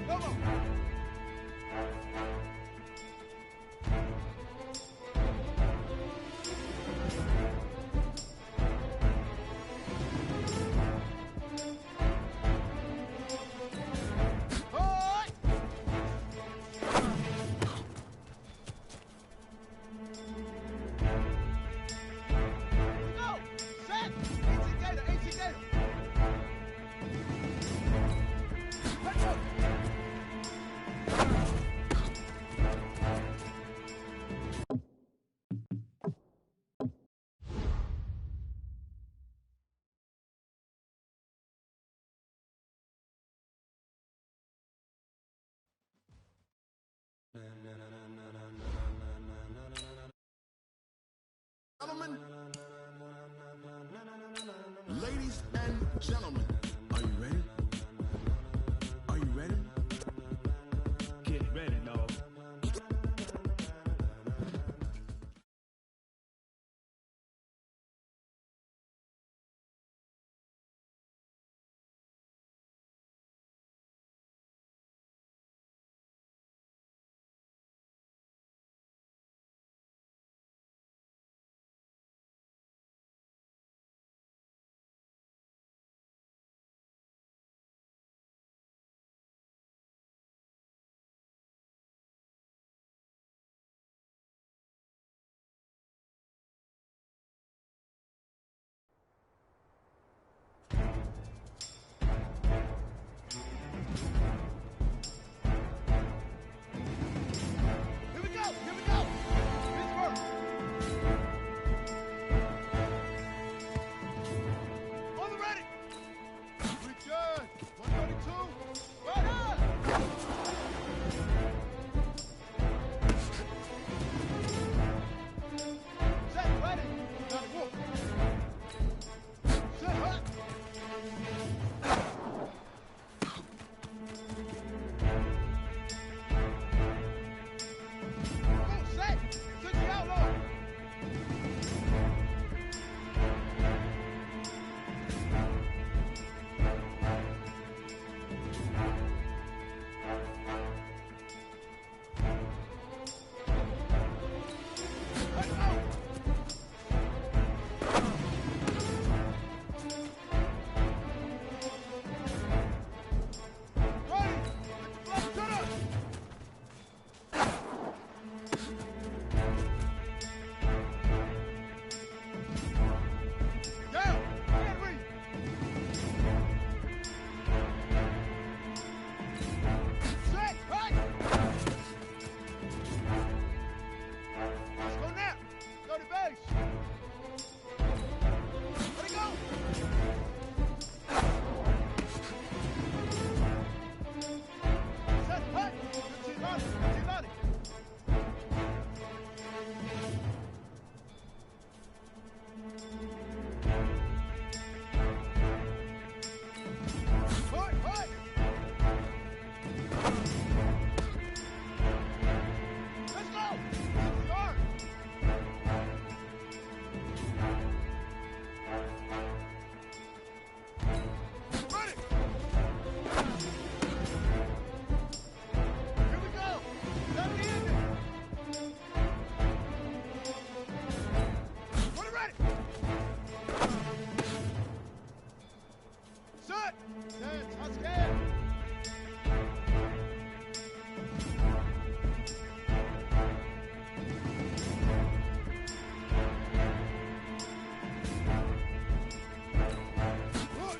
Come on. Gentlemen, ladies and gentlemen, are you ready? Are you ready? Get ready, dog. Here we go! Here we go! Pittsburgh! On the ready! Return! 132! Right on! Set, ready! Now walk! Set, hut! Go, set! Took the outlaw! Let's go! Ready! Get the flag to Down! Henry! Set! Right! Let's go now! Go to base! Ready, go! Set! Right! 15 Lottie! 15 Lottie! Right! Right! Let's go! Start! Ready! Here we go! Let me in there! Put it ready! Set! Set! Touchdown! Good.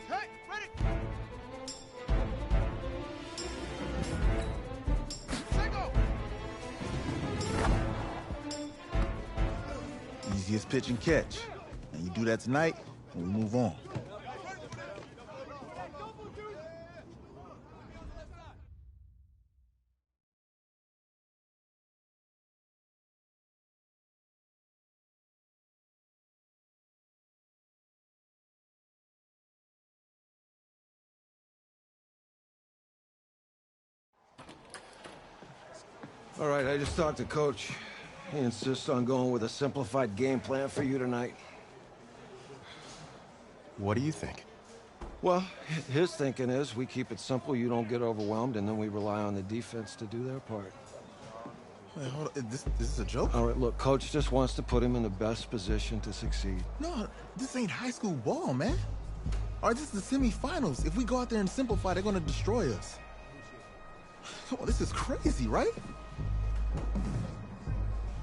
Okay, ready! Set, go! Easiest pitch and catch. And you do that tonight, and we move on. All right, I just talked to Coach. He insists on going with a simplified game plan for you tonight. What do you think? Well, his thinking is we keep it simple, you don't get overwhelmed, and then we rely on the defense to do their part. Wait, hold on. This is a joke? All right, look, Coach just wants to put him in the best position to succeed. No, this ain't high school ball, man. All right, this is the semifinals. If we go out there and simplify, they're going to destroy us. Come on, this is crazy, right?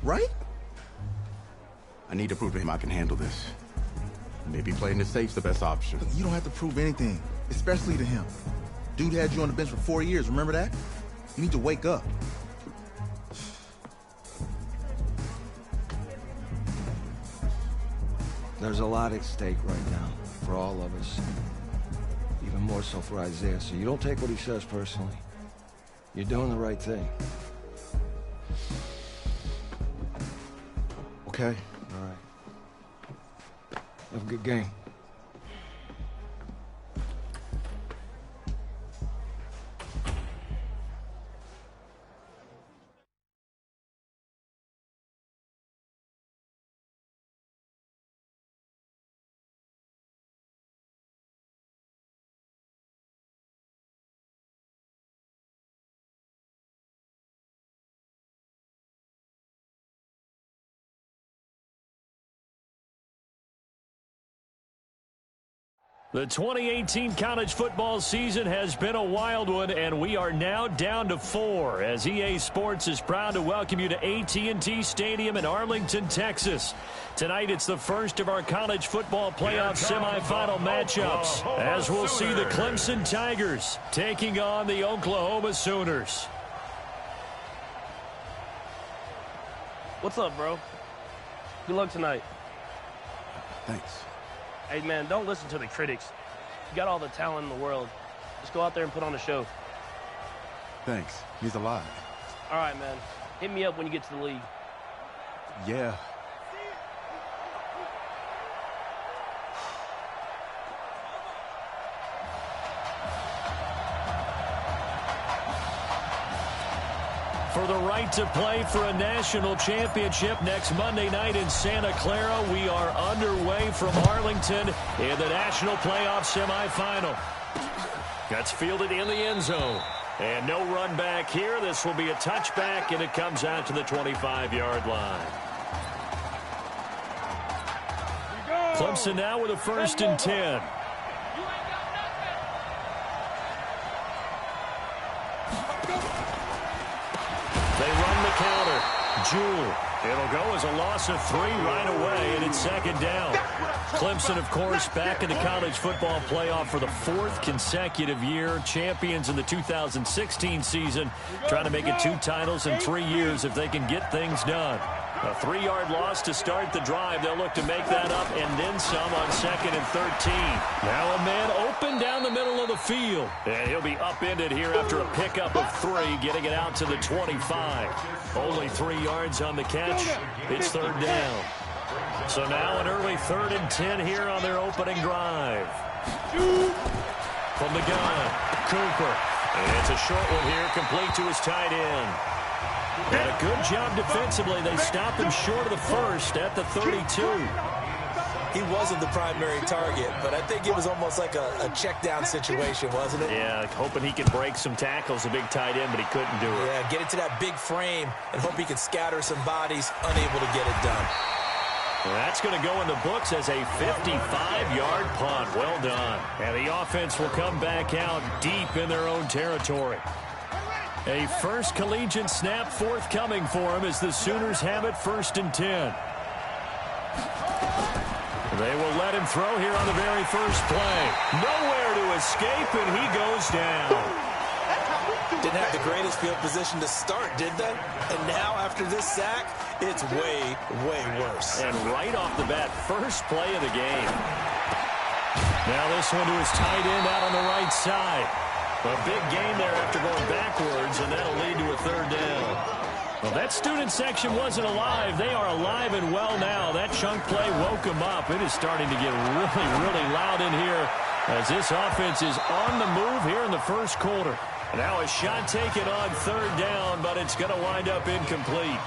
Right? I need to prove to him I can handle this. Maybe playing it safe's the best option. Look, you don't have to prove anything, especially to him. Dude had you on the bench for 4 years, remember that? You need to wake up. There's a lot at stake right now for all of us. Even more so for Isaiah, so you don't take what he says personally. You're doing the right thing. Okay? All right. Have a good game. The 2018 college football season has been a wild one, and we are now down to 4 as EA Sports is proud to welcome you to AT&T Stadium in Arlington, Texas. Tonight, it's the first of our college football playoff semifinal matchups, as we'll see the Clemson Tigers taking on the Oklahoma Sooners. What's up, bro? Good luck tonight. Thanks. Hey, man, don't listen to the critics. You got all the talent in the world. Just go out there and put on a show. Thanks. He's alive. All right, man. Hit me up when you get to the league. Yeah. For the right to play for a national championship next Monday night in Santa Clara, we are underway from Arlington in the national playoff semifinal. That's fielded in the end zone. And no run back here. This will be a touchback, and it comes out to the 25-yard line. Clemson now with a 1st and 10. They run the counter. Jewell. It'll go as a loss of 3 right away, and it's 2nd down. Clemson, of course, back in the college football playoff for the 4th consecutive year. Champions in the 2016 season. Trying to make it 2 titles in 3 years if they can get things done. A 3-yard loss to start the drive. They'll look to make that up and then some on 2nd and 13. Now a man open down the middle of the field. And he'll be upended here after a pickup of 3, getting it out to the 25. Only 3 yards on the catch. It's 3rd down. So now an early 3rd and 10 here on their opening drive. From the gun, Cooper. And it's a short one here, complete to his tight end. And a good job defensively. They stop him short of the 1st at the 32. He wasn't the primary target, but I think it was almost like a check down situation, wasn't it? Yeah, hoping he could break some tackles, a big tight end, but he couldn't do it. Yeah, get it to that big frame and hope he could scatter some bodies, unable to get it done. Well, that's going to go in the books as a 55-yard punt. Well done. And the offense will come back out deep in their own territory. A first collegiate snap forthcoming for him as the Sooners have it 1st and 10. They will let him throw here on the very first play. Nowhere to escape, and he goes down. Didn't have the greatest field position to start, did they? And now, after this sack, it's way, way worse. And right off the bat, first play of the game. Now this one to his tight end out on the right side. A big gain there after going backwards, and that'll lead to a 3rd down. Well, that student section wasn't alive. They are alive and well now. That chunk play woke them up. It is starting to get really, really loud in here as this offense is on the move here in the 1st quarter. Now a shot taken on 3rd down, but it's going to wind up incomplete.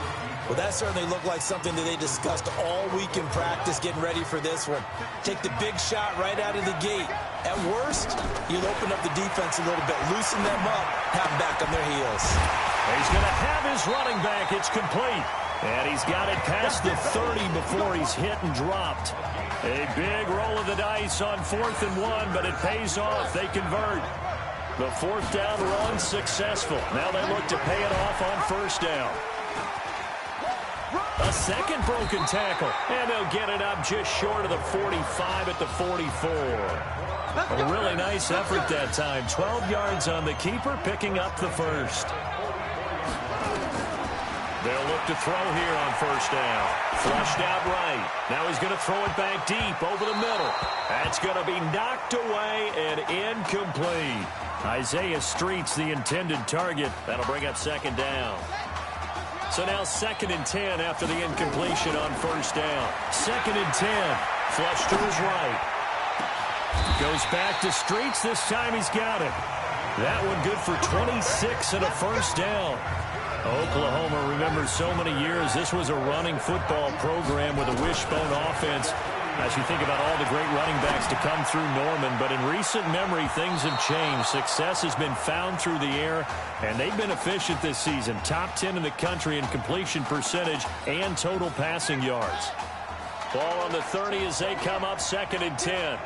Well, that certainly looked like something that they discussed all week in practice getting ready for this one. Take the big shot right out of the gate. At worst, you'll open up the defense a little bit, loosen them up, have them back on their heels. He's going to have his running back. It's complete. And he's got it past the 30 before he's hit and dropped. A big roll of the dice on 4th and 1, but it pays off. They convert. The 4th down run successful. Now they look to pay it off on 1st down. A second broken tackle, and they'll get it up just short of the 45 at the 44. A really nice effort that time. 12 yards on the keeper, picking up the 1st. They'll look to throw here on 1st down. Flushed out right. Now he's going to throw it back deep over the middle. That's going to be knocked away and incomplete. Isaiah Street's the intended target. That'll bring up 2nd down. So now 2nd and 10 after the incompletion on 1st down. 2nd and 10. Flush to his right. Goes back to Streets. This time he's got it. That one good for 26 and a 1st down. Oklahoma, remember so many years, this was a running football program with a wishbone offense. As you think about all the great running backs to come through Norman, but in recent memory, things have changed. Success has been found through the air, and they've been efficient this season. Top 10 in the country in completion percentage and total passing yards. Ball on the 30 as they come up 2nd and 10.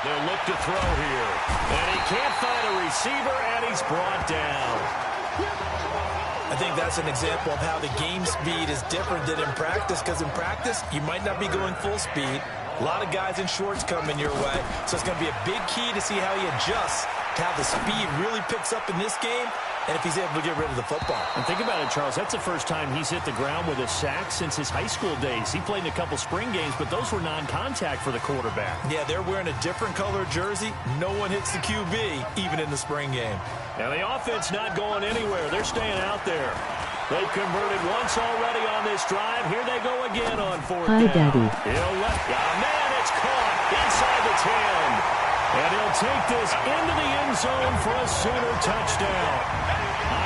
They'll look to throw here. And he can't find a receiver, and he's brought down. I think that's an example of how the game speed is different than in practice, because in practice, you might not be going full speed. A lot of guys in shorts coming your way, so it's going to be a big key to see how he adjusts to how the speed really picks up in this game, and if he's able to get rid of the football. And think about it, Charles. That's the first time he's hit the ground with a sack since his high school days. He played in a couple spring games, but those were non-contact for the quarterback. Yeah, they're wearing a different color jersey. No one hits the QB, even in the spring game. Now the offense not going anywhere. They're staying out there. They've converted once already on this drive. Here they go again on 4th down. Hi, Daddy. He'll let go. Man, it's caught inside the 10. And he'll take this into the end zone for a Sooner touchdown.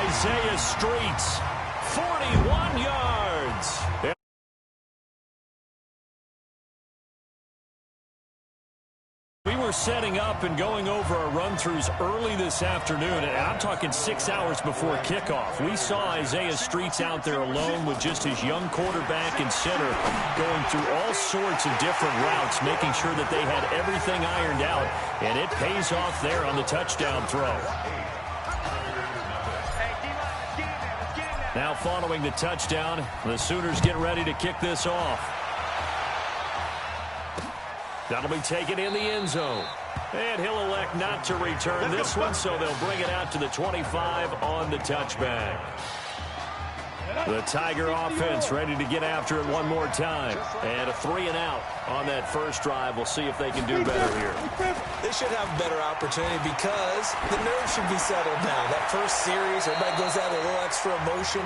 Isaiah Streets, 41 yards. We were setting up and going over our run-throughs early this afternoon, and I'm talking 6 hours before kickoff. We saw Isaiah Streets out there alone with just his young quarterback and center going through all sorts of different routes, making sure that they had everything ironed out, and it pays off there on the touchdown throw. Now following the touchdown, the Sooners get ready to kick this off. That'll be taken in the end zone. And he'll elect not to return this one, so they'll bring it out to the 25 on the touchback. The Tiger offense ready to get after it one more time. And a 3-and-out on that first drive. We'll see if they can do better here. They should have a better opportunity because the nerves should be settled now. That first series, everybody goes out with a little extra emotion.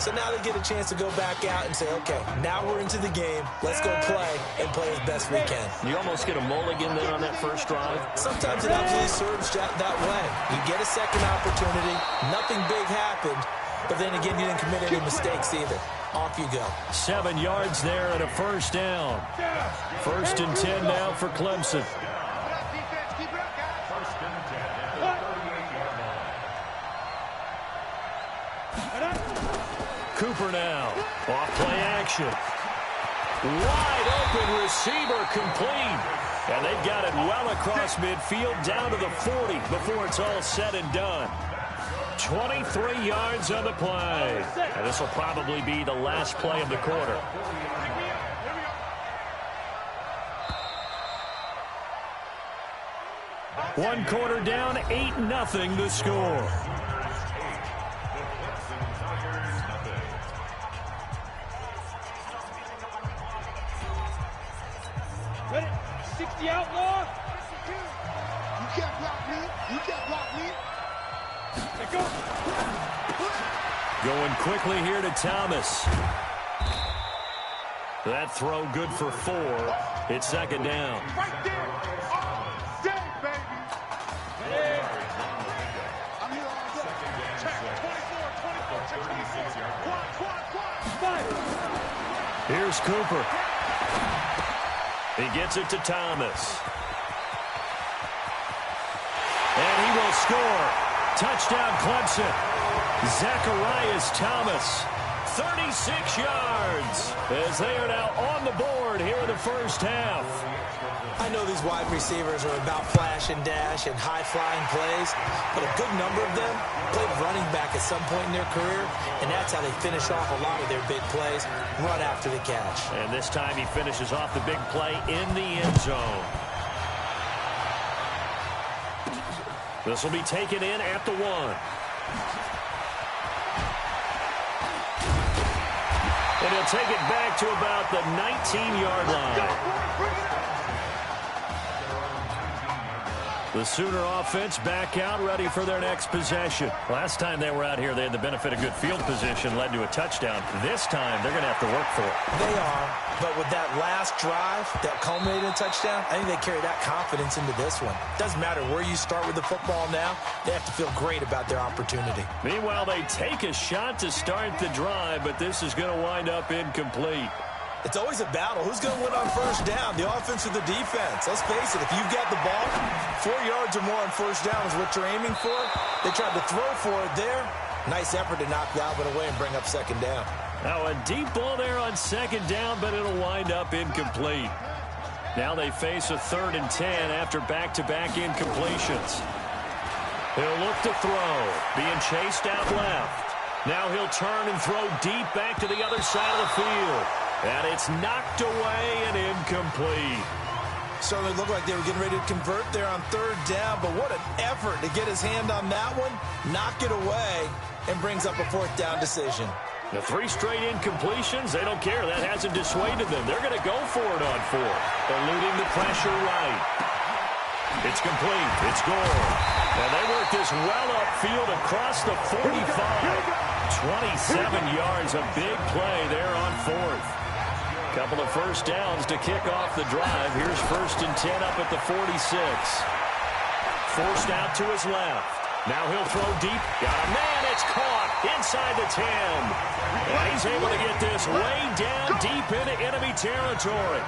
So now they get a chance to go back out and say, okay, now we're into the game. Let's go play and play as best we can. You almost get a mulligan then on that first drive. Sometimes it absolutely serves that way. You get a second opportunity. Nothing big happened. But then again, you didn't commit any mistakes either. Off you go. 7 yards there and a first down. 1st and 10 now for Clemson. Cooper now. Off play action. Wide open receiver complete. And they've got it well across midfield down to the 40 before it's all said and done. 23 yards on the play. And this will probably be the last play of the quarter. One quarter down, 8-0 the score. Ready? 60 outlaw. You can't block me. You can't block me. Let go. Going quickly here to Thomas. That throw good for 4. It's 2nd down. Right there. All day, baby. Yeah. I'm here all day. Check. 24, 24, check 24. Here's Cooper. He gets it to Thomas. And he will score. Touchdown, Clemson. Zacharias Thomas, 36 yards, as they are now on the board here in the first half. I know these wide receivers are about flash and dash and high-flying plays, but a good number of them played running back at some point in their career, and that's how they finish off a lot of their big plays, run after the catch. And this time he finishes off the big play in the end zone. This will be taken in at the 1. And he'll take it back to about the 19-yard line. The Sooner offense back out, ready for their next possession. Last time they were out here, they had the benefit of good field position, led to a touchdown. This time, they're going to have to work for it. They are, but with that last drive that culminated in a touchdown, I think they carry that confidence into this one. Doesn't matter where you start with the football now, they have to feel great about their opportunity. Meanwhile, they take a shot to start the drive, but this is going to wind up incomplete. It's always a battle. Who's going to win on first down, the offense or the defense? Let's face it, if you've got the ball, 4 yards or more on first down is what you're aiming for. They tried to throw for it there. Nice effort to knock Galvin away and bring up second down. Now a deep ball there on second down, but it'll wind up incomplete. Now they face a 3rd and 10 after back-to-back incompletions. He'll look to throw, being chased out left. Now he'll turn and throw deep back to the other side of the field. And it's knocked away and incomplete. Certainly looked like they were getting ready to convert there on 3rd down, but what an effort to get his hand on that one, knock it away, and brings up a 4th down decision. The 3 straight incompletions, they don't care. That hasn't dissuaded them. They're going to go for it on 4th, eluding the pressure right. It's complete. It's goal. And they work this well upfield across the 45. 27 yards, a big play there on 4th. Couple of first downs to kick off the drive. Here's 1st and 10 up at the 46. Forced out to his left. Now he'll throw deep. Got a man. It's caught inside the 10. And he's able to get this way down deep into enemy territory.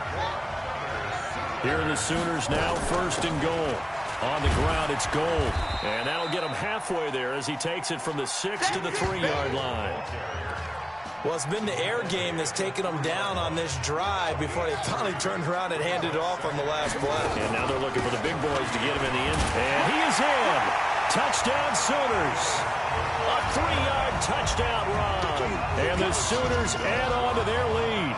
Here are the Sooners now 1st and goal. On the ground, it's Gold. And that'll get him halfway there as he takes it from the 6 to the 3-yard line. Well, it's been the air game that's taken them down on this drive before they finally turned around and handed it off on the last play. And now they're looking for the big boys to get him in the end. And he is in. Touchdown, Sooners. A 3-yard touchdown run. And the Sooners add on to their lead.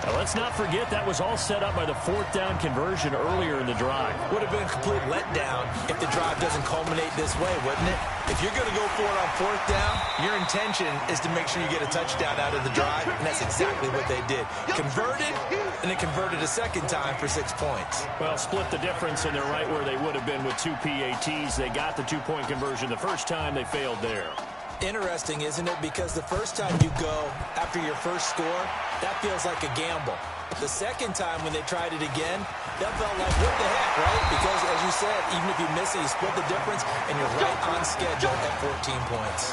Now, let's not forget that was all set up by the 4th down conversion earlier in the drive. Would have been a complete letdown if the drive doesn't culminate this way, wouldn't it? If you're going to go for it on 4th down, your intention is to make sure you get a touchdown out of the drive, and that's exactly what they did. Converted, and then converted a second time for 6 points. Well, split the difference, and they're right where they would have been with 2 PATs. They got the 2-point conversion the first time. They failed there. Interesting, isn't it? Because the first time you go after your first score, that feels like a gamble. The second time when they tried it again, that felt like, what the heck, right? Because, as you said, even if you miss it, you split the difference, and you're right on schedule at 14 points.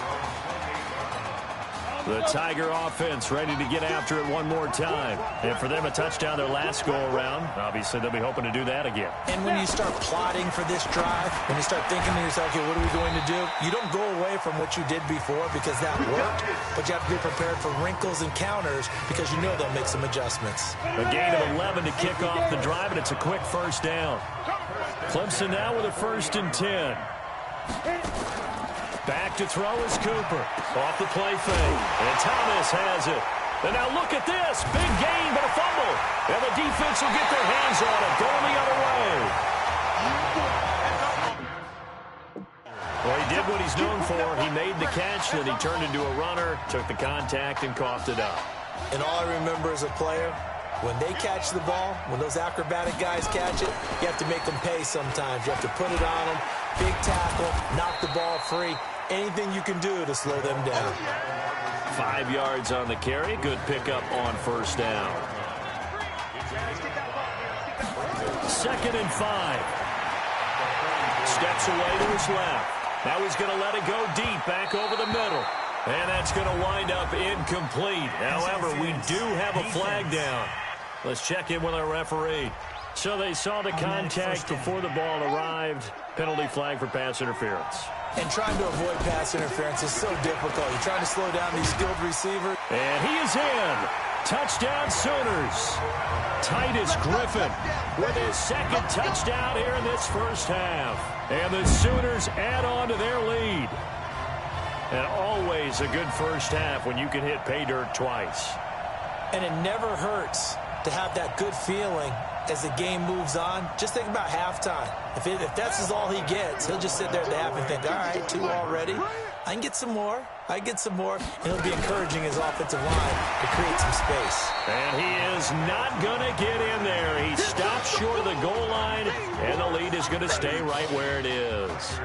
The Tiger offense ready to get after it one more time. And for them, a touchdown their last go-around. Obviously, they'll be hoping to do that again. And when you start plotting for this drive, when you start thinking to yourself, okay, what are we going to do? You don't go away from what you did before because that worked, but you have to be prepared for wrinkles and counters because you know they'll make some adjustments. A gain of 11 to kick off the drive, and it's a quick first down. Clemson now with a 1st and 10. Back to throw is Cooper. Off the play fake. And Thomas has it. And now look at this. Big gain, but a fumble. And the defense will get their hands on it. Going the other way. Well, he did what he's known for. He made the catch, then he turned into a runner, took the contact, and coughed it up. And all I remember as a player, when they catch the ball, when those acrobatic guys catch it, you have to make them pay sometimes. You have to put it on them. Big tackle, knock the ball free. Anything you can do to slow them down. 5 yards on the carry. Good pickup on first down. 2nd and 5. Steps away to his left. Now he's going to let it go deep back over the middle. And that's going to wind up incomplete. However, we do have a flag down. Let's check in with our referee. So they saw the contact before the ball arrived. Penalty flag for pass interference. And trying to avoid pass interference is so difficult. You're trying to slow down these skilled receivers. And he is in. Touchdown Sooners. Titus Griffin with his second touchdown here in this first half. And the Sooners add on to their lead. And always a good first half when you can hit pay dirt twice. And it never hurts to have that good feeling as the game moves on. Just think about halftime. If that's all he gets, he'll just sit there at the half and think, all right, 2 already. I can get some more. I get some more. And he'll be encouraging his offensive line to create some space. And he is not going to get in there. He stops short of the goal line, and the lead is going to stay right where it is.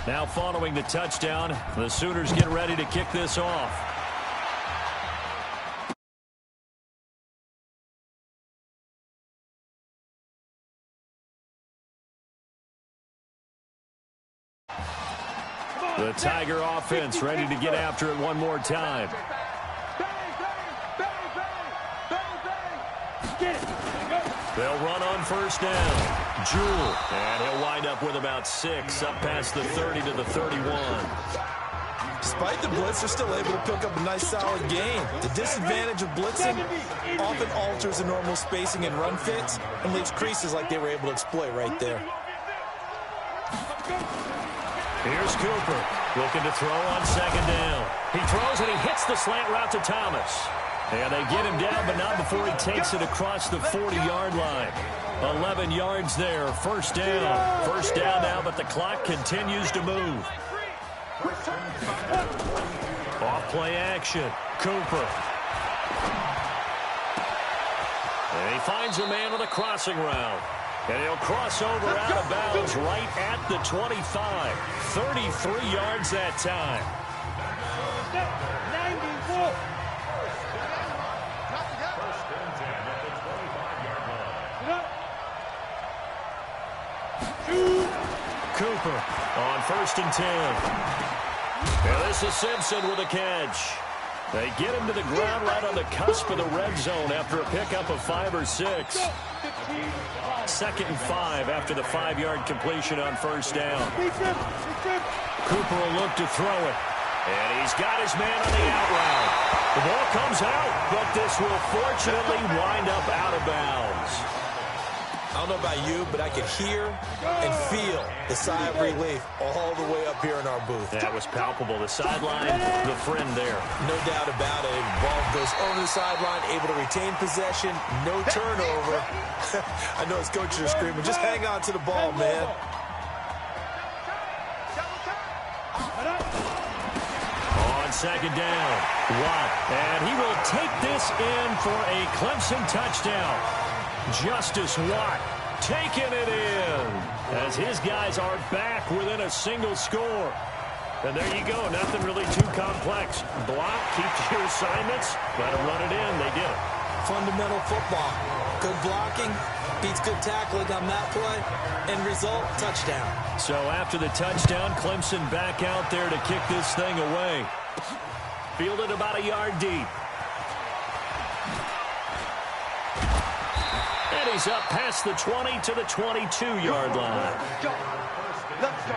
Now following the touchdown, the Sooners get ready to kick this off. The Tiger offense ready to get after it one more time. They'll run on first down. Jewell, and he'll wind up with about 6, up past the 30 to the 31. Despite the blitz, they're still able to pick up a nice, solid gain. The disadvantage of blitzing often alters the normal spacing and run fits and leaves creases like they were able to exploit right there. Here's Cooper, looking to throw on second down. He throws and he hits the slant route to Thomas. And they get him down, but not before he takes it across the 40-yard line. 11 yards there, first down. First down now, but the clock continues to move. Off play action, Cooper. And he finds a man on a crossing route. And he'll cross over out of bounds right at the 25. 33 yards that time. 94. Cooper on first and 10. And this is Simpson with a catch. They get him to the ground right on the cusp of the red zone after a pickup of 5 or 6. Second and 5 after the 5-yard completion on first down. Cooper will look to throw it. And he's got his man on the out route. The ball comes out, but this will fortunately wind up out of bounds. I don't know about you, but I could hear and feel the sigh of relief all the way up here in our booth. That was palpable. The sideline, the friend there. No doubt about it. Ball goes over the sideline, able to retain possession, no turnover. I know his coaches are screaming, just hang on to the ball, man. On second down, Watt, and he will take this in for a Clemson touchdown. Justice Watt taking it in as his guys are back within a single score. And there you go, nothing really too complex. Block, keep your assignments, let them run it in. They did it. Fundamental football. Good blocking, beats good tackling on that play, and result, touchdown. So after the touchdown, Clemson back out there to kick this thing away. Fielded about a yard deep. And he's up past the 20 to the 22-yard line. Let's go.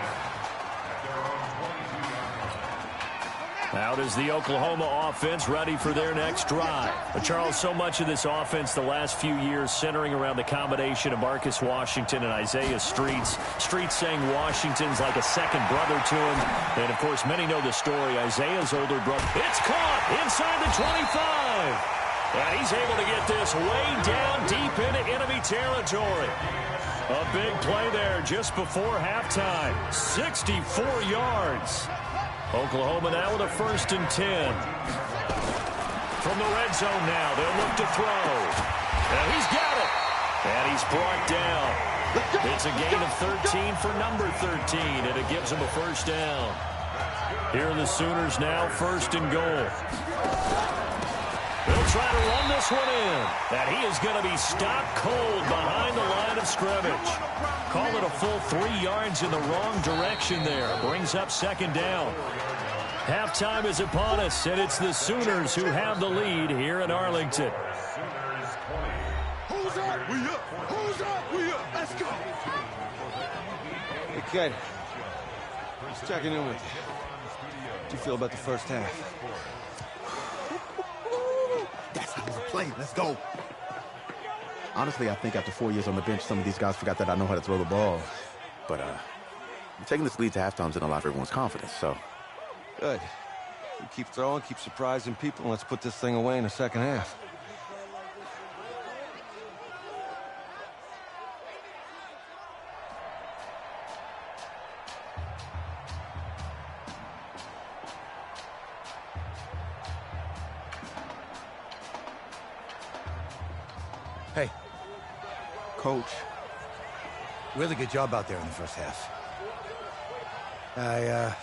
Out is the Oklahoma offense ready for their next drive. But Charles, so much of this offense the last few years centering around the combination of Marcus Washington and Isaiah Streets. Streets saying Washington's like a second brother to him. And, of course, many know the story. Isaiah's older brother. It's caught inside the 25. And he's able to get this way down deep into enemy territory. A big play there just before halftime. 64 yards. Oklahoma now with a 1st and 10. From the red zone now, they'll look to throw. And he's got it. And he's brought down. It's a gain of 13 for number 13, and it gives him a first down. Here are the Sooners now, 1st and goal. They'll try to run this one in. And he is going to be stopped cold behind the line of scrimmage. Call it a full 3 yards in the wrong direction there. Brings up second down. Halftime is upon us, and it's the Sooners who have the lead here in Arlington. Who's up? We up. Who's up? We up. Let's go. Hey, kid. Just checking in with you. How do you feel about the first half? That's how we play. Let's go. Honestly, I think after 4 years on the bench, some of these guys forgot that I know how to throw the ball. But taking this lead to halftime's in a lot of everyone's confidence, so. Good. You keep throwing, keep surprising people, and let's put this thing away in the second half. Hey. Coach. Really good job out there in the first half. I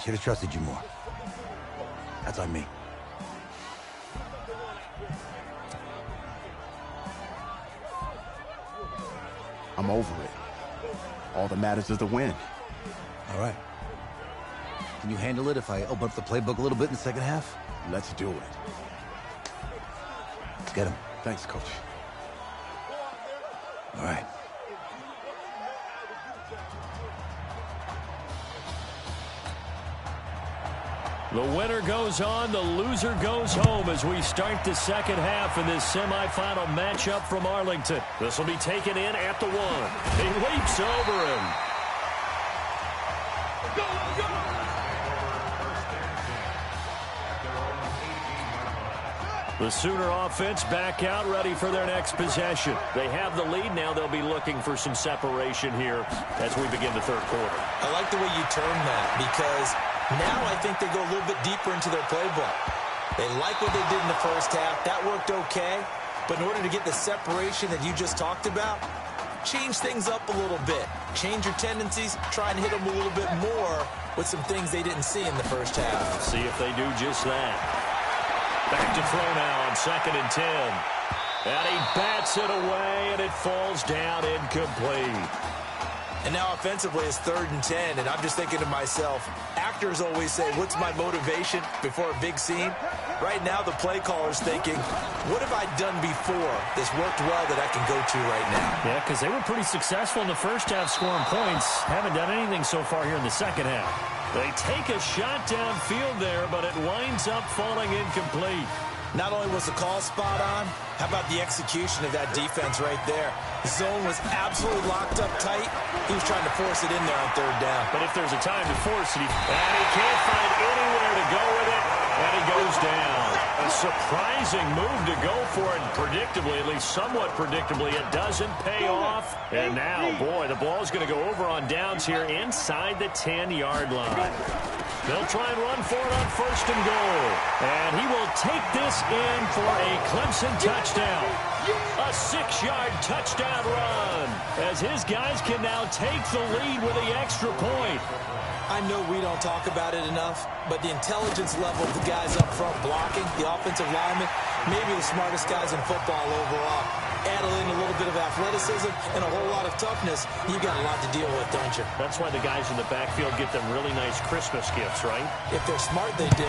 should have trusted you more. That's on me. I'm over it. All that matters is the win. All right. Can you handle it if I open up the playbook a little bit in the second half? Let's do it. Let's get him. Thanks, Coach. All right. The winner goes on, the loser goes home as we start the second half in this semifinal matchup from Arlington. This will be taken in at the 1. He leaps over him. The Sooner offense back out, ready for their next possession. They have the lead now. They'll be looking for some separation here as we begin the third quarter. I like the way you term that because now I think they go a little bit deeper into their playbook. They like what they did in the first half. That worked okay. But in order to get the separation that you just talked about, change things up a little bit. Change your tendencies. Try and hit them a little bit more with some things they didn't see in the first half. See if they do just that. Back to throw now on 2nd and 10. And he bats it away, and it falls down incomplete. And now offensively it's 3rd and 10, and I'm just thinking to myself, actors always say, what's my motivation before a big scene? Right now the play caller's thinking, what have I done before this worked well that I can go to right now? Yeah, because they were pretty successful in the first half scoring points. Haven't done anything so far here in the second half. They take a shot downfield there, but it winds up falling incomplete. Not only was the call spot on, how about the execution of that defense right there? The zone was absolutely locked up tight. He was trying to force it in there on 3rd down. But if there's a time to force it, and he can't find anywhere to go with it, and he goes down. A surprising move to go for it, predictably, at least somewhat predictably, it doesn't pay off. And now, boy, the ball's going to go over on downs here inside the 10-yard line. They'll try and run for it on 1st and goal. And he will take this in for a Clemson touchdown. A 6-yard touchdown run as his guys can now take the lead with the extra point. I know we don't talk about it enough, but the intelligence level of the guys up front blocking, the offensive linemen, maybe the smartest guys in football overall. Add in a little bit of athleticism and a whole lot of toughness, you got a lot to deal with, don't you? That's why the guys in the backfield get them really nice Christmas gifts, right? If they're smart, they do.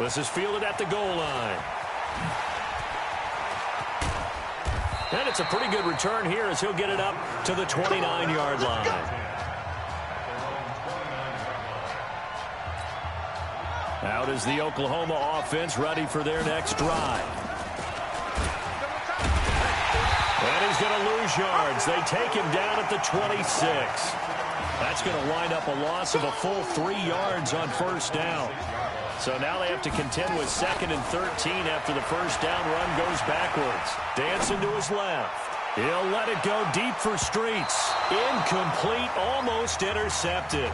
This is fielded at the goal line. And it's a pretty good return here as he'll get it up to the 29-yard line. Out is the Oklahoma offense ready for their next drive. And he's going to lose yards. They take him down at the 26. That's going to wind up a loss of a full 3 yards on 1st down. So now they have to contend with 2nd and 13 after the 1st down run goes backwards. Dancing to his left. He'll let it go deep for Streets. Incomplete, almost intercepted.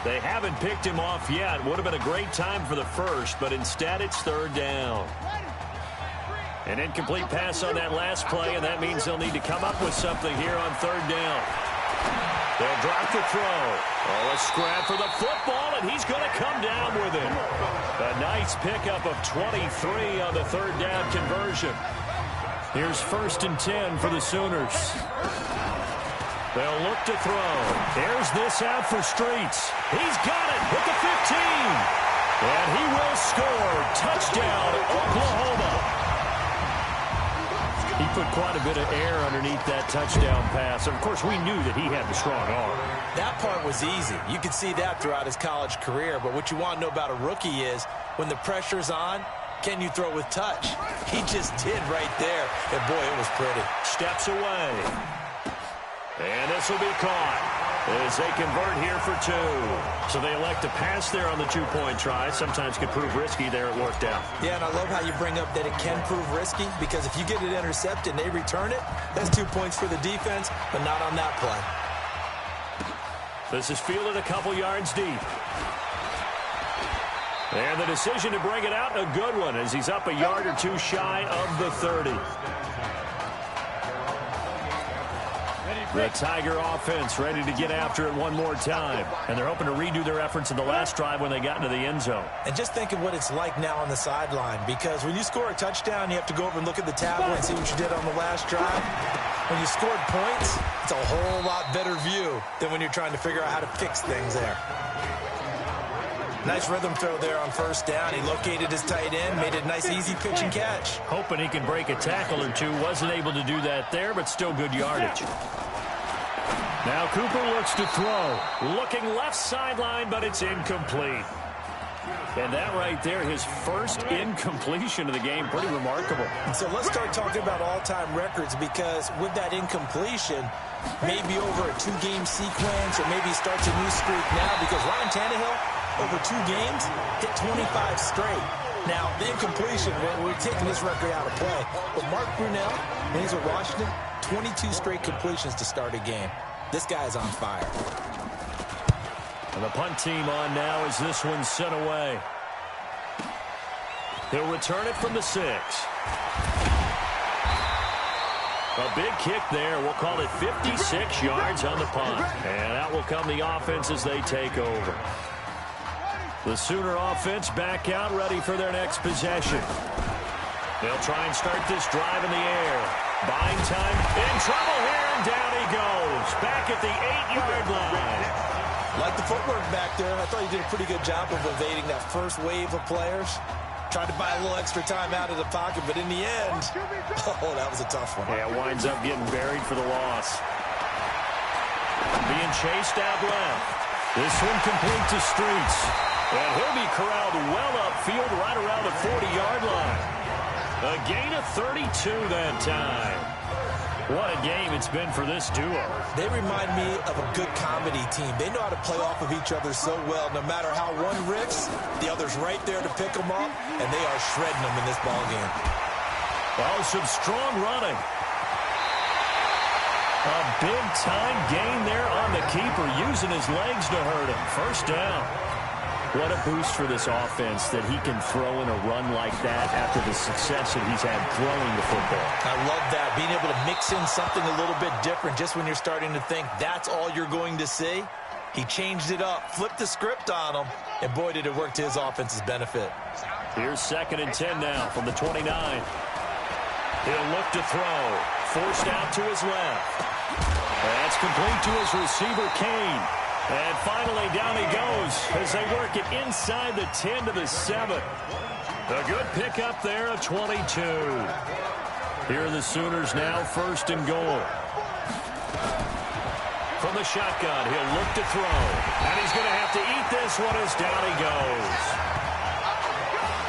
They haven't picked him off yet. Would have been a great time for the first, but instead it's 3rd down. An incomplete pass on that last play, and that means they'll need to come up with something here on 3rd down. They'll drop the throw. Oh, a scrap for the football, and he's going to come down with it. A nice pickup of 23 on the third down conversion. Here's 1st and 10 for the Sooners. They'll look to throw. Here's this out for Streets. He's got it with the 15. And he will score. Touchdown, Oklahoma. He put quite a bit of air underneath that touchdown pass. Of course, we knew that he had the strong arm. That part was easy. You could see that throughout his college career. But what you want to know about a rookie is when the pressure's on, can you throw with touch? He just did right there. And, boy, it was pretty. Steps away. And this will be caught as they convert here for 2. So they elect to pass there on the 2-point try. Sometimes could prove risky. There it worked out. Yeah, and I love how you bring up that it can prove risky, because if you get it intercepted and they return it, that's 2 points for the defense, but not on that play. This is fielded a couple yards deep. And the decision to bring it out, a good one, as he's up a yard or 2 shy of the 30. The Tiger offense ready to get after it one more time. And they're hoping to redo their efforts in the last drive when they got into the end zone. And just think of what it's like now on the sideline, because when you score a touchdown, you have to go over and look at the tablet and see what you did on the last drive. When you scored points, it's a whole lot better view than when you're trying to figure out how to fix things there. Nice rhythm throw there on 1st down. He located his tight end, made it a nice, easy pitch and catch. Hoping he could break a tackle or 2. Wasn't able to do that there, but still good yardage. Now Cooper looks to throw. Looking left sideline, but it's incomplete. And that right there, his first incompletion of the game, pretty remarkable. So let's start talking about all-time records, because with that incompletion, maybe over a 2-game sequence, or maybe he starts a new streak now, because Ryan Tannehill, over 2 games, hit 25 straight. Now, the incompletion, we're taking this record out of play. But Mark Brunell, when he's with Washington, 22 straight completions to start a game. This guy is on fire. And the punt team on now as this one's sent away. He'll return it from the 6. A big kick there. We'll call it 56 yards on the punt. And out will come the offense as they take over. The Sooner offense back out, ready for their next possession. They'll try and start this drive in the air. Buying time. In trouble here, and down he goes. Back at the 8-yard line. Like the footwork back there. I thought he did a pretty good job of evading that first wave of players. Tried to buy a little extra time out of the pocket, but in the end, oh, that was a tough one. Yeah, winds up getting buried for the loss. Being chased out left. This one complete to Streets. And he'll be corralled well upfield right around the 40-yard line. A gain of 32 that time. What a game it's been for this duo. They remind me of a good comedy team. They know how to play off of each other so well. No matter how one rips, the other's right there to pick them up, and they are shredding them in this ballgame. Well, some strong running. A big-time gain there on the keeper, using his legs to hurt him. 1st down. What a boost for this offense that he can throw in a run like that after the success that he's had throwing the football. I love that, being able to mix in something a little bit different just when you're starting to think that's all you're going to see. He changed it up, flipped the script on him, and boy, did it work to his offense's benefit. Here's 2nd and 10 now from the 29. He'll look to throw. Forced out to his left. That's complete to his receiver, Kane. And finally, down he goes as they work it inside the 10 to the 7. A good pickup there of 22. Here are the Sooners now, 1st and goal. From the shotgun, he'll look to throw. And he's going to have to eat this one as down he goes.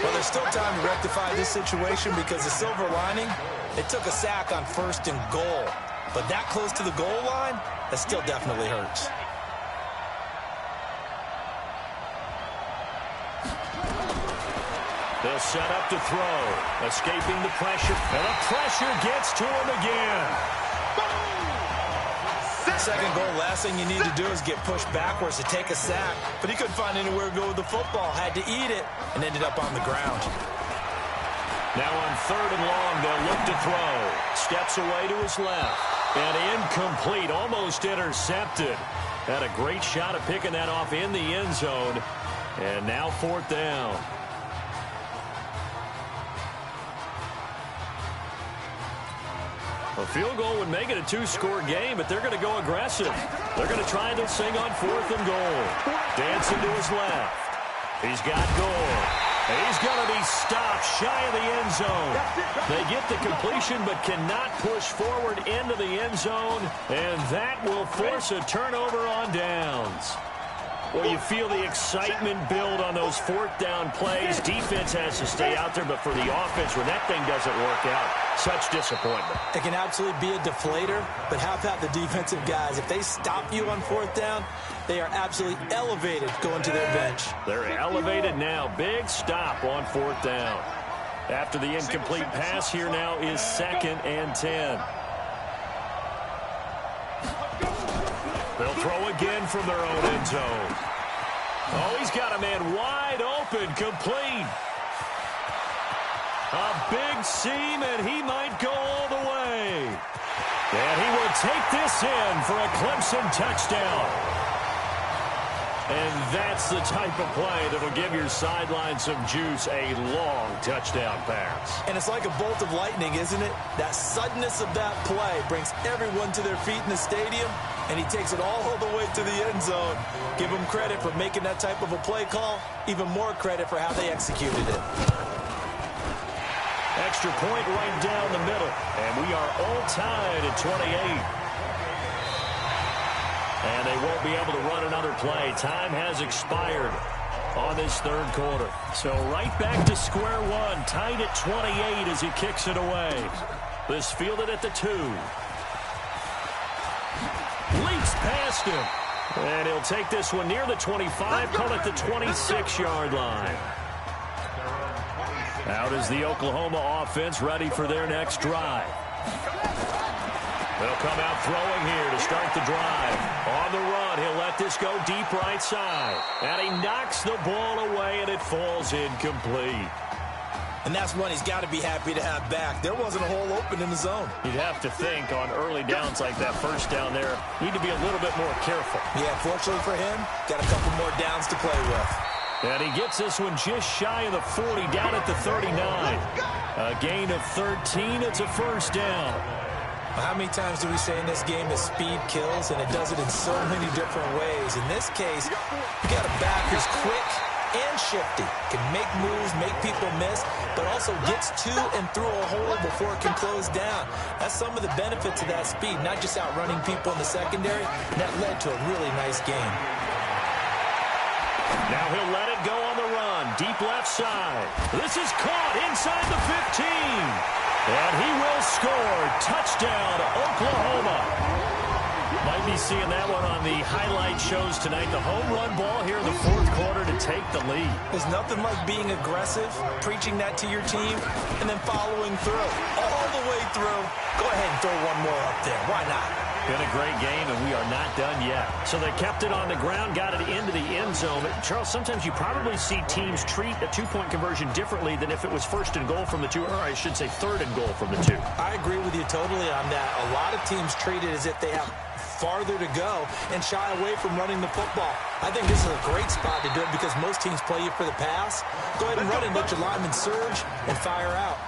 Well, there's still time to rectify this situation, because the silver lining, it took a sack on 1st and goal. But that close to the goal line, that still definitely hurts. They'll set up to throw, escaping the pressure, and the pressure gets to him again. 2nd goal, last thing you need to do is get pushed backwards to take a sack, but he couldn't find anywhere to go with the football, had to eat it, and ended up on the ground. Now on 3rd and long, they'll look to throw. Steps away to his left. And incomplete, almost intercepted. Had a great shot at picking that off in the end zone. And now 4th down. A field goal would make it a 2-score game, but they're going to go aggressive. They're going to try this thing on 4th and goal. Dancing to his left. He's got Gore. He's going to be stopped shy of the end zone. They get the completion but cannot push forward into the end zone, and that will force a turnover on downs. Well, you feel the excitement build on those 4th down plays. Defense has to stay out there, but for the offense, when that thing doesn't work out, such disappointment. It can absolutely be a deflator, but how about the defensive guys? If they stop you on 4th down, they are absolutely elevated going to their bench. They're elevated now. Big stop on 4th down. After the incomplete pass, here now is 2nd and 10. They'll throw again from their own end zone. Oh, he's got a man wide open, complete. A big seam, and he might go all the way. And he will take this in for a Clemson touchdown. And that's the type of play that'll give your sideline some juice, a long touchdown pass. And it's like a bolt of lightning, isn't it? That suddenness of that play brings everyone to their feet in the stadium, and he takes it all the way to the end zone. Give him credit for making that type of a play call, even more credit for how they executed it. Extra point right down the middle, and we are all tied at 28. And they won't be able to run another play. Time has expired on this 3rd quarter. So right back to square one, tied at 28 as he kicks it away. This fielded at the 2. Leaps past him. And he'll take this one near the 25, call it the 26-yard line. Out is the Oklahoma offense, ready for their next drive. They'll come out throwing here to start the drive. On the run, he'll let this go deep right side. And he knocks the ball away, and it falls incomplete. And that's one he's got to be happy to have back. There wasn't a hole open in the zone. You'd have to think on early downs like that, first down there, need to be a little bit more careful. Yeah, fortunately for him, got a couple more downs to play with. And he gets this one just shy of the 40, down at the 39. A gain of 13, it's a first down. How many times do we say in this game that speed kills, and it does it in so many different ways? In this case, you got a back who's quick and shifty, can make moves, make people miss, but also gets to and through a hole before it can close down. That's some of the benefits of that speed, not just outrunning people in the secondary. And that led to a really nice game. Now he'll let it go on the run, deep left side. This is caught inside the 15. And he will score. Touchdown, Oklahoma. Might be seeing that one on the highlight shows tonight. The home run ball here in the 4th quarter to take the lead. There's nothing like being aggressive, preaching that to your team, and then following through. All the way through. Go ahead and throw one more up there. Why not? Been a great game, and we are not done yet. So they kept it on the ground, got it into the end zone. Charles, sometimes you probably see teams treat a 2-point conversion differently than if it was 1st and goal from the 2, or I should say 3rd and goal from the 2. I agree with you totally on that. A lot of teams treat it as if they have farther to go and shy away from running the football. I think this is a great spot to do it because most teams play you for the pass. Go ahead and run it, let your linemen surge and fire out.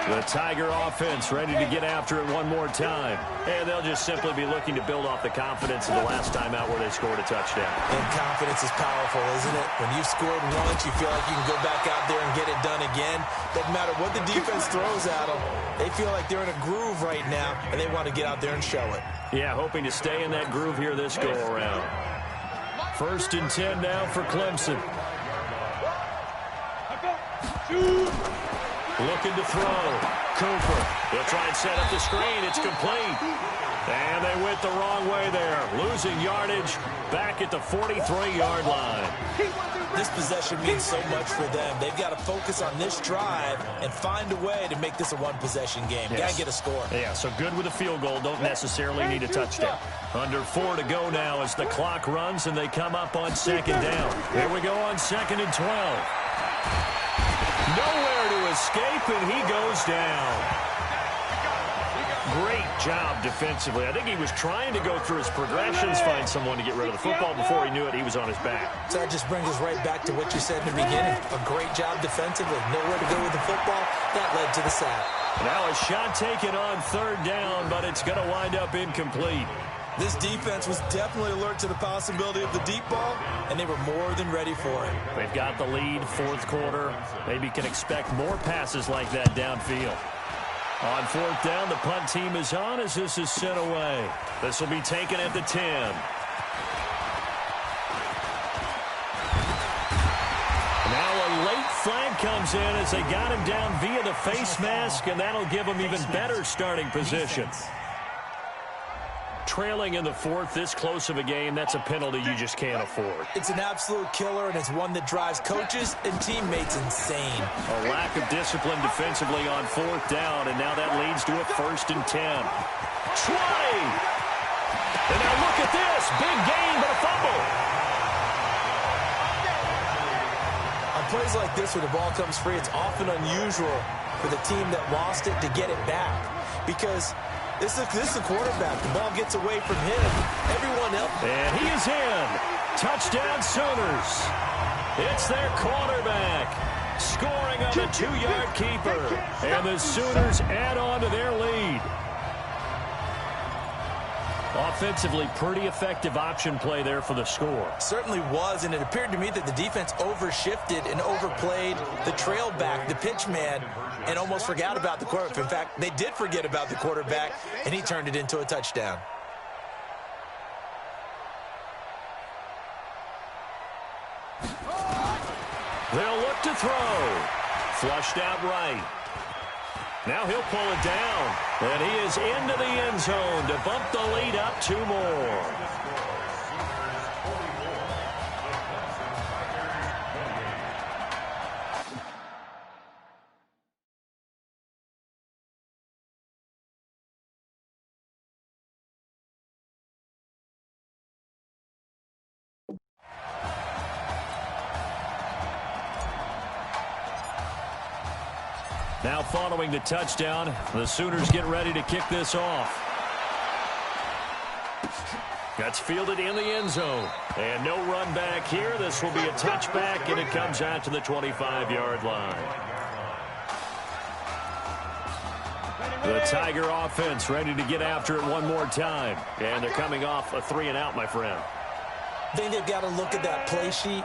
The Tiger offense ready to get after it one more time. And they'll just simply be looking to build off the confidence of the last time out where they scored a touchdown. And confidence is powerful, isn't it? When you've scored once, you feel like you can go back out there and get it done again. Doesn't matter what the defense throws at them. They feel like they're in a groove right now, and they want to get out there and show it. Yeah, hoping to stay in that groove here this go-around. 1st and 10 now for Clemson. Looking to throw. Cooper. He'll try and set up the screen. It's complete. And they went the wrong way there. Losing yardage back at the 43-yard line. This possession means so much for them. They've got to focus on this drive and find a way to make this a one-possession game. Yes. Got to get a score. Yeah, so good with a field goal. Don't necessarily need a touchdown. Under 4 to go now as the clock runs and they come up on 2nd down. Here we go on 2nd and 12. Nowhere to escape, and he goes down. Great job defensively. I think he was trying to go through his progressions, find someone to get rid of the football. Before he knew it, he was on his back. So that just brings us right back to what you said in the beginning. A great job defensively. Nowhere to go with the football. That led to the sack. Now a shot taken on 3rd down, but it's going to wind up incomplete. This defense was definitely alert to the possibility of the deep ball, and they were more than ready for it. They've got the lead, 4th quarter. Maybe can expect more passes like that downfield. On 4th down, the punt team is on as this is sent away. This will be taken at the 10. Now a late flag comes in as they got him down via the face mask, and that'll give him even better starting position. Trailing in the 4th, this close of a game, that's a penalty you just can't afford. It's an absolute killer, and it's one that drives coaches and teammates insane. A lack of discipline defensively on 4th down, and now that leads to a 1st and 10. 20! And now look at this. Big gain, but a fumble. On plays like this where the ball comes free, it's often unusual for the team that lost it to get it back because this is the quarterback. The ball gets away from him. Everyone else. And he is in. Touchdown Sooners. It's their quarterback scoring on the 2-yard keeper. And the Sooners add on to their lead. Offensively, pretty effective option play there for the score. Certainly was, and it appeared to me that the defense overshifted and overplayed the trail back, the pitch man, and almost forgot about the quarterback. In fact, they did forget about the quarterback, and he turned it into a touchdown. They'll look to throw. Flushed out right. Now he'll pull it down. And he is into the end zone to bump the lead up 2 more. Now following the touchdown, the Sooners get ready to kick this off. That's fielded in the end zone. And no run back here. This will be a touchback, and it comes out to the 25-yard line. The Tiger offense ready to get after it one more time. And they're coming off a 3-and-out, my friend. I think they've got to look at that play sheet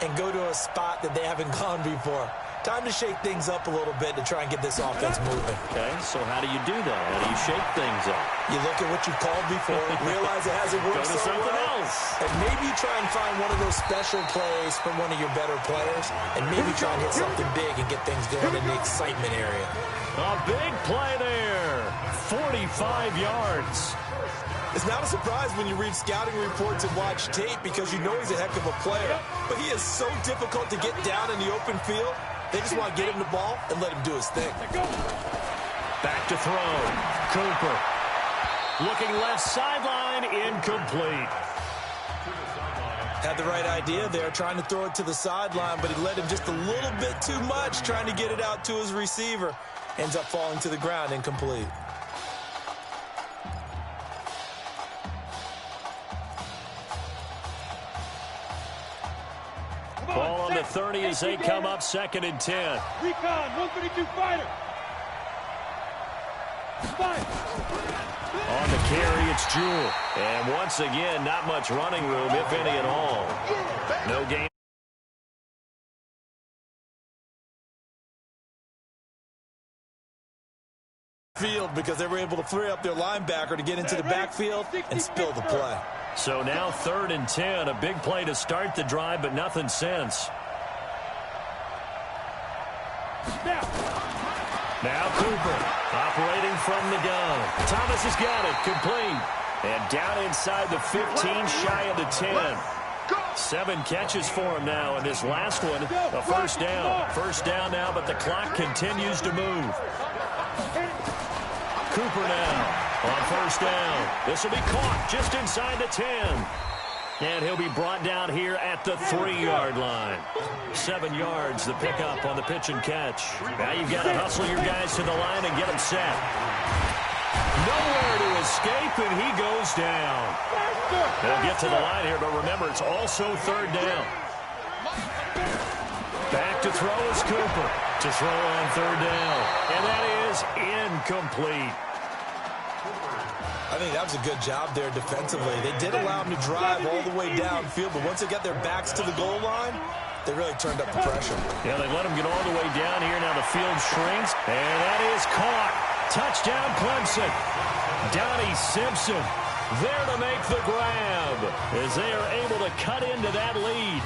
and go to a spot that they haven't gone before. Time to shake things up a little bit to try and get this offense moving. Okay, so how do you do that? How do you shake things up? You look at what you've called before, realize it hasn't worked so something well, else. And maybe you try and find one of those special plays from one of your better players, and maybe try and hit something big and get things going in the excitement area. A big play there. 45 yards. It's not a surprise when you read scouting reports and watch tape because you know he's a heck of a player. But he is so difficult to get down in the open field. They just want to get him the ball and let him do his thing. Back to throw. Cooper. Looking left sideline. Incomplete. Had the right idea there, trying to throw it to the sideline, but he led him just a little bit too much, trying to get it out to his receiver. Ends up falling to the ground, incomplete. Ball on the 30 as they come up 2nd and 10. Recon, 132 fighter. On the carry, it's Jewell. And once again, not much running room, if any at all. No gain. Field because they were able to free up their linebacker to get into the backfield and spill the play. So now 3rd and 10, a big play to start the drive, but nothing since. Now Cooper operating from the gun. Thomas has got it, complete. And down inside the 15, shy of the 10. 7 catches for him now, and this last one, a first down. First down now, but the clock continues to move. Cooper now on first down. This will be caught just inside the 10. And he'll be brought down here at the 3-yard line. 7 yards, the pickup on the pitch and catch. Now you've got to hustle your guys to the line and get them set. Nowhere to escape, and he goes down. They'll get to the line here, but remember, it's also 3rd down. Back to throw is Cooper. To throw on 3rd down. And that is incomplete. I think that was a good job there defensively. They did allow him to drive all the way downfield, but once they got their backs to the goal line, they really turned up the pressure. Yeah, they let him get all the way down here. Now the field shrinks, and that is caught. Touchdown, Clemson. Donnie Simpson there to make the grab as they are able to cut into that lead.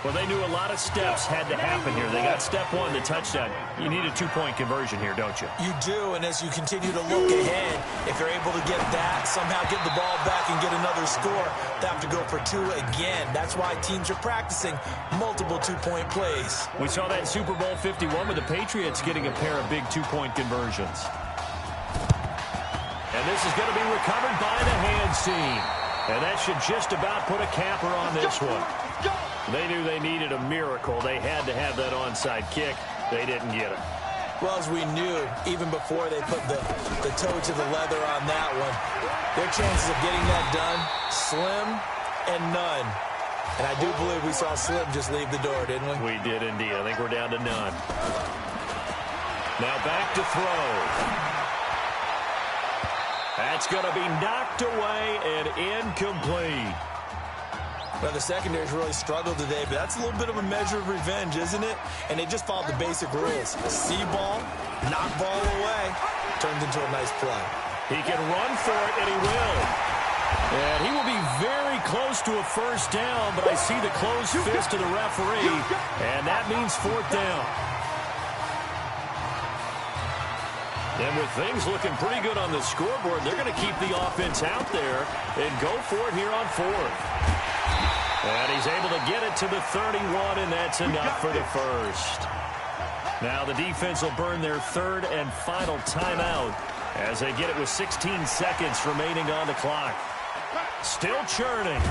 Well, they knew a lot of steps had to happen here. They got step 1, the touchdown. You need a 2-point conversion here, don't you? You do, and as you continue to look ahead, if you're able to get that, somehow get the ball back and get another score, they have to go for 2 again. That's why teams are practicing multiple 2-point plays. We saw that in Super Bowl 51 with the Patriots getting a pair of big 2-point conversions. And this is going to be recovered by the hands team. And that should just about put a capper on this one. They knew they needed a miracle. They had to have that onside kick. They didn't get it. Well, as we knew, even before they put the toe to the leather on that one, their chances of getting that done, slim and none. And I do believe we saw Slim just leave the door, didn't we? We did indeed. I think we're down to none. Now back to throw. That's going to be knocked away and incomplete. Well, the secondary's really struggled today, but that's a little bit of a measure of revenge, isn't it? And they just followed the basic rules. See ball, knock ball away, turned into a nice play. He can run for it, and he will. And he will be very close to a 1st down, but I see the closed fist of the referee, and that means 4th down. And with things looking pretty good on the scoreboard, they're going to keep the offense out there and go for it here on 4th. And he's able to get it to the 31, and that's enough for the 1st. Now the defense will burn their 3rd and final timeout as they get it with 16 seconds remaining on the clock. Still churning.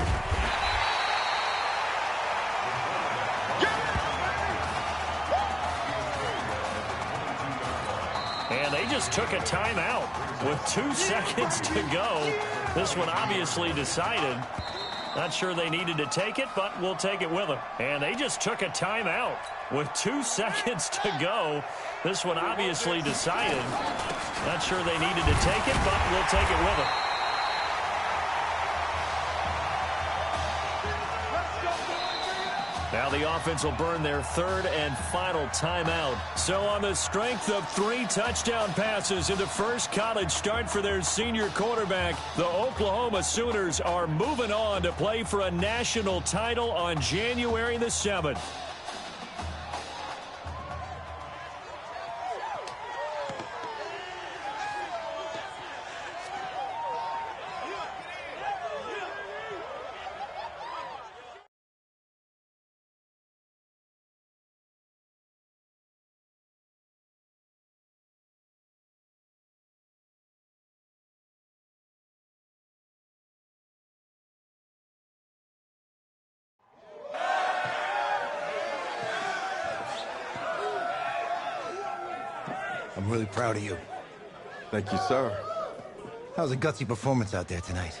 And they just took a timeout with 2 seconds to go. This one obviously decided. Not sure they needed to take it, but we'll take it with them. And they just took a timeout with 2 seconds to go. This one obviously decided. Not sure they needed to take it, but we'll take it with them. Now the offense will burn their 3rd and final timeout. So on the strength of 3 touchdown passes in the first college start for their senior quarterback, the Oklahoma Sooners are moving on to play for a national title on January the 7th. I'm really proud of you. Thank you, sir. That was a gutsy performance out there tonight.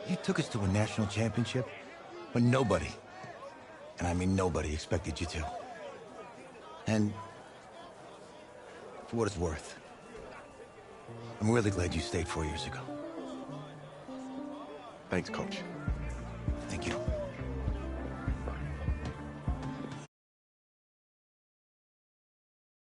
You took us to a national championship when nobody, and I mean nobody, expected you to. And for what it's worth, I'm really glad you stayed 4 years ago. Thanks, Coach. Thank you.